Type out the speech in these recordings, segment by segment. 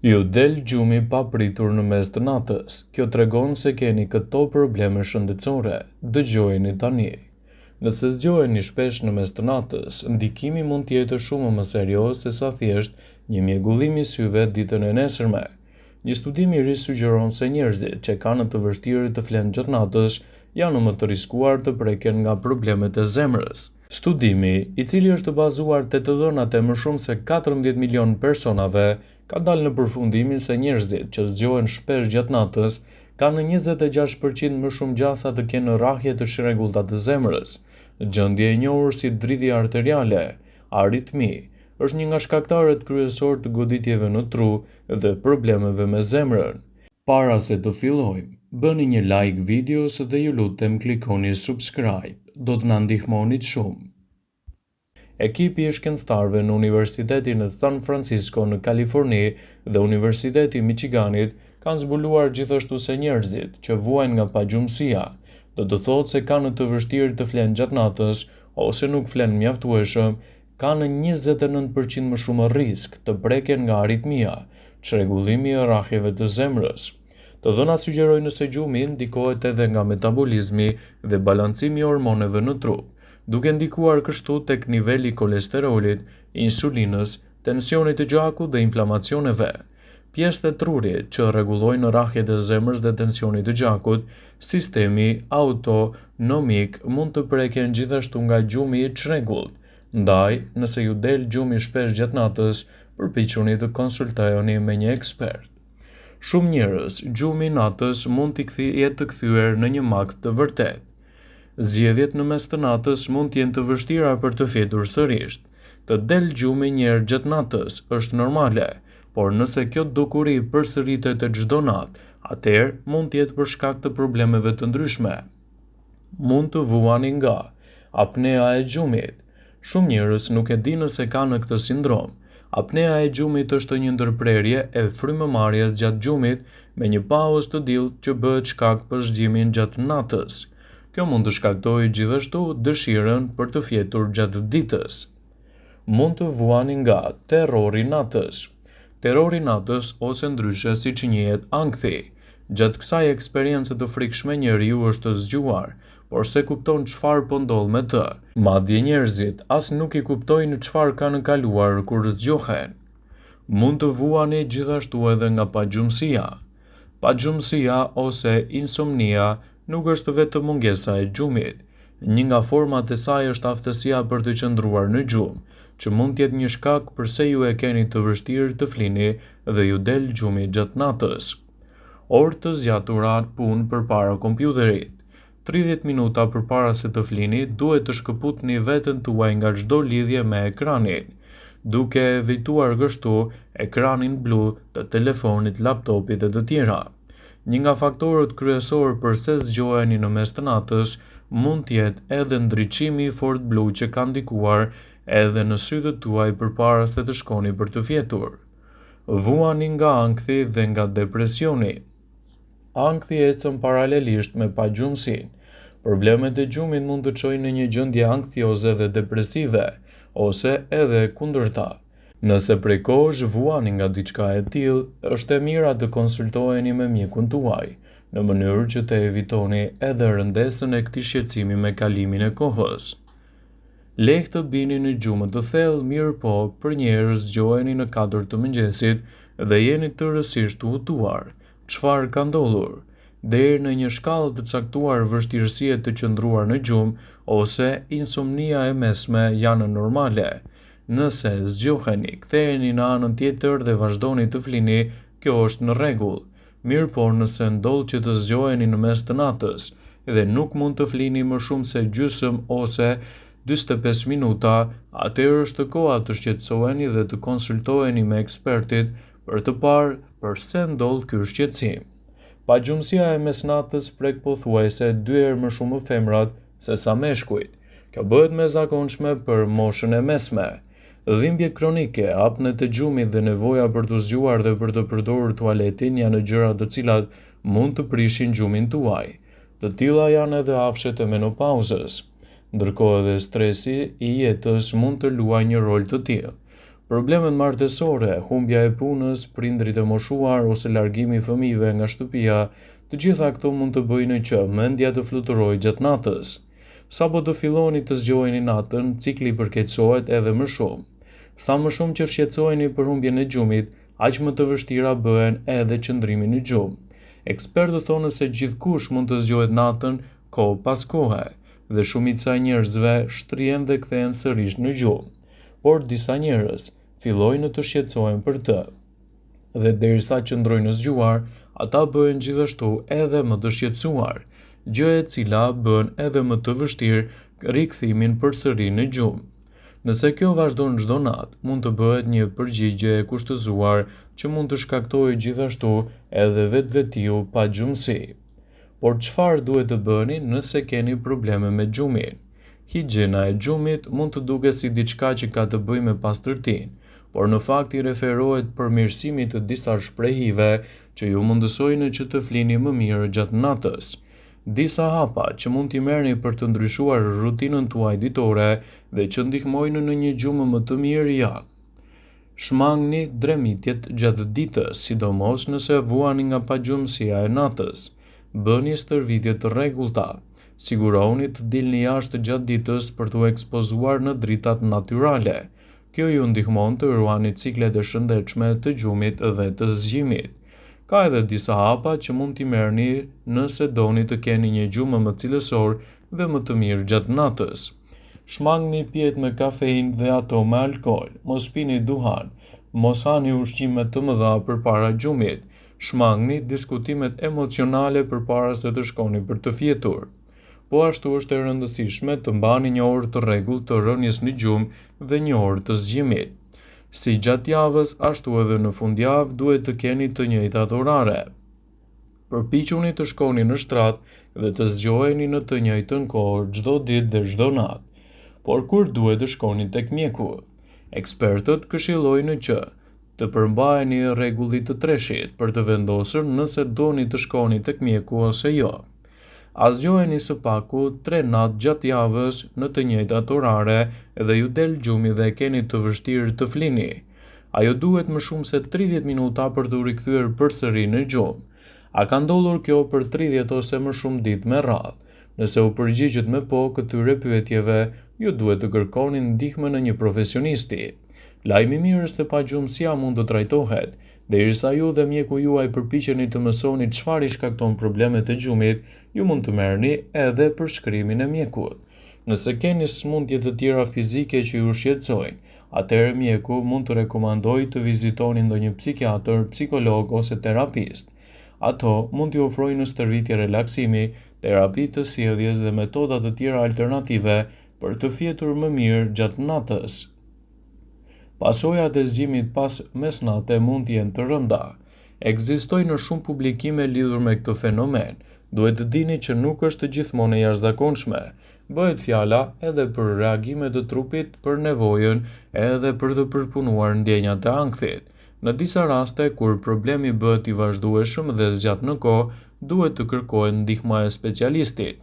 Ju del gjumi pa pritur në mes të natës. Kjo tregon se keni këto probleme shëndetësore. Dëgjojeni tani. Nëse zgjoheni shpesh në mes të natës, ndikimi mund të jetë shumë më serioz se sa thjesht një mjegullim i syve ditën e nesërme. Një studim i ri sugjeron se njerëzit që kanë të vështirë të flenë gjatë natës janë më të riskuar të preken nga problemet e zemrës. Studimi, i cili është bazuar te të dhënat e më shumë se 14 milion personave, ka dalë në përfundimin se njerëzit që zgjohen shpesh gjatë natës kanë 26% më shumë gjasa të kenë rrahje të shregullta të zemrës. Gjendje e njohur si dridhje arteriale, aritmi, është një nga shkaktarët kryesor të goditjeve në tru dhe problemeve me zemrën. Para se të fillojmë, bëni një like videos dhe ju lutem klikoni subscribe, do të na ndihmonit shumë. Ekipi i shkencëtarëve në Universitetin e San Francisco në Kaliforni dhe Universiteti i Michiganit kanë zbuluar gjithashtu se njerëzit që vuajnë nga pagjumësia, do të thotë se kanë të vështirë të flenë gjatë natës ose nuk flenë mjaftueshëm, kanë 29% më shumë risk të preken nga aritmia, çrregullimi i rrahjeve të zemrës. Të dhënat sugjerojnë se gjumi ndikohet edhe nga metabolizmi dhe balancimi i hormoneve në trup, duke ndikuar kështu tek niveli i kolesterolit, insulinës, tensionit të gjakut dhe inflamacioneve. Pjesët e trurit që rregullojnë rrahjet e zemrës dhe tensionit të gjakut, sistemi autonomik mund të preken gjithashtu nga gjumi i çrregullt. Ndaj, nëse ju del gjumi shpesh gjatë natës, përpiquni të konsultojeni me një ekspert. Shumë njerëz, gjumi i natës mund t'i jetë të kthyer në një makt të vërtetë. Zgjedhjet në mes të natës mund të jenë të vështira për të fjetur sërish. Të del gjumi një herë gjatë natës është normale, por nëse kjo dukuri përsëritet çdo natë, atëherë mund të jetë për shkak të problemeve të ndryshme. Mund të vuani nga apnea e gjumit. Shumë njerëz nuk e dinë se kanë këtë sindrom. Apnea e gjumit është një ndërprerje e frymëmarrjes gjatë gjumit me një pauzë të dillt që bëhet shkak për zgjimin gjatë natës. Kjo mund të shkaktojë gjithashtu dëshirën për të fjetur gjatë ditës. Mund të vuani nga terrori i natës. Terrori i natës ose ndryshe siç njihet ankthi. Gjatë kësaj eksperience të frikshme njeriu është zgjuar, por se kupton çfarë po ndodh me të. Madje njerëzit as nuk i kuptojnë çfarë kanë kaluar kur zgjohen. Mund të vuani gjithashtu edhe nga pagjumësia. Pagjumësia ose insomnia nuk është vetëm mungesa e gjumit. Një nga format e saj është aftësia për të qëndruar në gjumë, që mund të jetë një shkak pse ju e keni të vështirë të flini dhe ju del gjumi gjatë natës. Orë të zgjatura punë përpara kompjuterit. 30 minuta përpara se të flini, duhet të shkëputni veten tuaj nga çdo lidhje me ekranin, duke evituar kështu ekranin blu të telefonit, laptopit dhe të tjera. Një nga faktorët kryesor pse zgjoheni në mes të natës mund të jetë edhe ndriçimi i fort blu që ka ndikuar edhe në sytë tuaj përpara se të shkoni për të fjetur. Vuani nga ankthi dhe nga depresioni. Ankthi ecën paralelisht me pagjumësinë. Problemet e gjumit mund të çojnë në një gjendje anktioze dhe depresive, ose edhe kundërta. Nëse prej kohësh vuani nga diçka e tillë, është e mira të konsultoheni me mjekun tuaj, në mënyrë që të evitoni edhe rëndesën e këtij shqetësimi me kalimin e kohës. Lehtë të bini në gjumë të thellë, mirë po për një herë zgjoheni në 4 të mëngjesit dhe jeni tërësisht të udhëtuar. Çfarë ka ndodhur? Deri në një shkallë të caktuar, vështirësia të qëndruar në gjumë ose insomnia e mesme janë normale. Nëse zgjoheni, ktheheni në anën tjetër dhe vazhdoni të flini, kjo është në rregull. Mirë po nëse ndodh që të zgjoheni në mes të natës dhe nuk mund të flini më shumë se gjysmë ose 45 minuta, atëherë është koha të shqetësoheni dhe të konsultoheni me ekspertit për të parë pse ndodh ky shqetësim. Pagjumësia e mesnatës prek pothuajse 2 herë më shumë femrat se sa meshkujt. Kjo bëhet më e zakonshme për moshën e mesme. Dhimbje kronike, apnet e gjumit dhe nevoja për të zgjuar dhe për të përdorur tualetin janë gjëra të cilat mund të prishin gjumin tuaj. Të tilla janë edhe afshet e menopauzës. Ndërkohë edhe stresi i jetës mund të luajë një rol të tillë. Problemet martesore, humbja e punës, prindrit e moshuar ose largimi i fëmijëve nga shtëpia, të gjitha këto mund të bëjnë që mendja të fluturojë gjatë natës. Sapo të filloni të zgjoheni natën, cikli përkeqësohet edhe më shumë. Sa më shumë që shqetësoheni për humbjen e gjumit, aq më të vështira bëhen edhe qëndrimi në gjumë. Ekspertët thonë se gjithkush mund të zgjohet natën kohë pas kohe, dhe shumica e njerëzve shtrihen dhe kthehen sërish në gjumë, por disa njerëz fillojnë të shqetësohen për të. Dhe derisa qëndrojnë zgjuar, ata bëhen gjithashtu edhe më të shqetësuar, gjë e cila bën edhe më të vështirë rikthimin përsëri në gjumë. Nëse kjo vazhdon çdo natë, mund të bëhet një përgjigje e kushtëzuar që mund të shkaktojë gjithashtu edhe vetvetiu pa gjumësi. Por çfarë duhet të bëni nëse keni probleme me gjumin? Higjiena e gjumit mund të duket si diçka që ka të bëjë me pastërtinë, por në fakt i referohet përmirësimit të disa shprehive që ju mundësojnë që të flini më mirë gjatë natës. Disa hapa që mund t'i merrni për të ndryshuar rutinën tuaj ditore dhe që ndihmojnë në një gjumë më të mirë janë: shmangni dremitjet gjatë ditës, sidomos nëse vuani nga pagjumësia e natës. Bëni stërvitje të rregullta. Sigurohuni të dilni jashtë gjatë ditës për t'u ekspozuar në dritat natyrale. Kjo ju ndihmon të ruani ciklet e shëndetshme të gjumit dhe të zgjimit. Ka edhe disa hapa që mund t'i merrni nëse doni të keni një gjumë më cilësor dhe më të mirë gjatë natës. Shmangni pijet me kafeinë dhe ato me alkool, mos pini duhan, mos hani ushqime të mëdha përpara gjumit, shmangni diskutimet emocionale përpara se të shkoni për të fjetur. Po ashtu është e rëndësishme të mbani një orë të rregullt të rënies në gjumë dhe një orë të zgjimit. Si gjatë javës, ashtu edhe në fundjavë duhet të keni të njëjtat orare. Përpiquni të shkoni në shtrat dhe të zgjoheni në të njëjtën kohë çdo ditë dhe çdo natë. Por kur duhet të shkoni tek mjeku? Ekspertët këshillojnë që të përmbaheni rregullit të treshit për të vendosur nëse doni të shkoni tek mjeku ose jo. A zgjoheni së paku 3 natë gjatë javës në të njëjtat orare dhe ju del gjumi dhe keni të vështirë të flini. Ajo duhet më shumë se 30 minuta për të rikthyer përsëri në gjumë. A ka ndodhur kjo për 30 ose më shumë ditë me radhë? Nëse u përgjigjet me po këtyre pyetjeve, ju duhet të kërkoni ndihmën e një profesionisti. Lajmi i mirë është se pagjumësia mund të trajtohet, derisa ju dhe mjeku juaj përpiqeni të mësoni çfarë i shkakton problemet e gjumit, ju mund të merrni edhe përshkrimin e mjekut. Nëse keni sëmundje të tjera fizike që ju shqetësojnë, atëherë mjeku mund të rekomandojë të vizitoni ndonjë psikiatër, psikolog ose terapist. Ato mund t'ju ofrojnë stërvitje relaksimi, terapi të sjelljes dhe metoda të tjera alternative për të fjetur më mirë gjatë natës. Pasojat e zgjimit pas mesnate mund të jenë të rënda. Ekzistojnë shumë publikime lidhur me këtë fenomen. Duhet të dini që nuk është gjithmonë e jashtëzakonshme. Bëhet fjala edhe për reagime të trupit për nevojën edhe për të përpunuar ndjenjat e ankthit. Në disa raste, kur problemi bëhet i vazhdueshëm dhe zgjat në kohë, duhet të kërkohet ndihma e specialistit.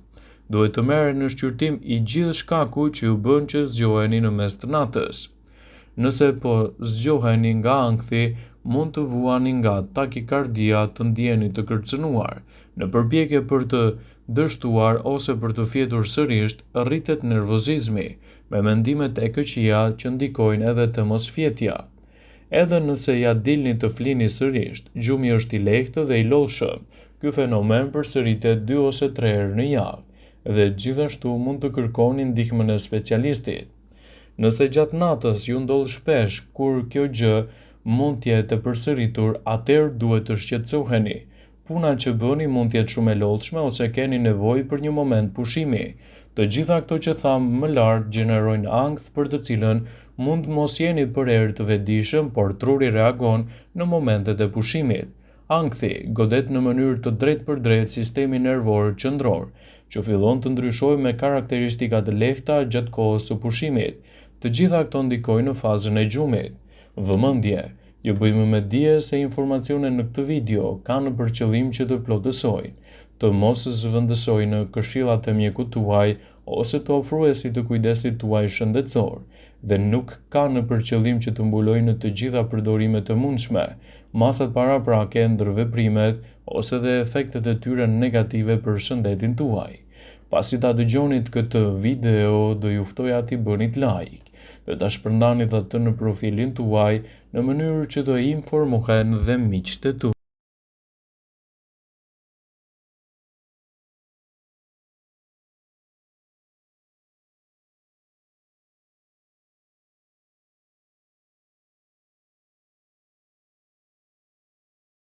Duhet të merret në shqyrtim i gjithë shkaku që ju bën që zgjoheni në mes të natës. Nëse po zgjoheni nga ankthi, mund të vuani nga takikardia, të ndjeni të kërcënuar. Në përpjekje për të dështuar ose për të fjetur sërish, rritet nervozizmi, me mendimet e këqija që ndikojnë edhe te mosfjetja. Edhe nëse ja dilni të flini sërish, gjumi është i lehtë dhe i lodhshëm. Ky fenomen përsëritet 2 ose 3 herë në javë dhe gjithashtu mund të kërkoni ndihmën e specialistit. Nëse gjatë natës ju ndodh shpesh kur kjo gjë mund të jetë e përsëritur, atëherë duhet të shqetësoheni. Puna që bëni mund të jetë shumë e lodhshme ose keni nevojë për një moment pushimi. Të gjitha këto që tham më lart gjenerojnë ankth për të cilën mund mos jeni përherë të vetëdijshëm, por truri reagon në momentet e pushimit. Ankthi godet në mënyrë të drejtpërdrejtë sistemin nervor qendror, që fillon të ndryshojë me karakteristika të lehta gjatë kohës së pushimit. Të gjitha këto ndikojnë në fazën e gjumit. Vëmendje. Ju bëjmë me dije se informacionet në këtë video kanë për qëllim që të plotësojnë, të mos zëvendësojnë këshillat e mjekut tuaj ose të ofruesit të kujdesit tuaj shëndetësor dhe nuk ka në përqëllim që të mbulojë në të gjitha përdorimet e mundshme, masat paraprake, ndërveprimet ose dhe efektet e tyre negative për shëndetin tuaj. Pasi ta dëgjonit këtë video, do ju ftoja t'i bënit like dhe ta shpërndanit atë në profilin tuaj në mënyrë që të informohen dhe miqtë tuaj.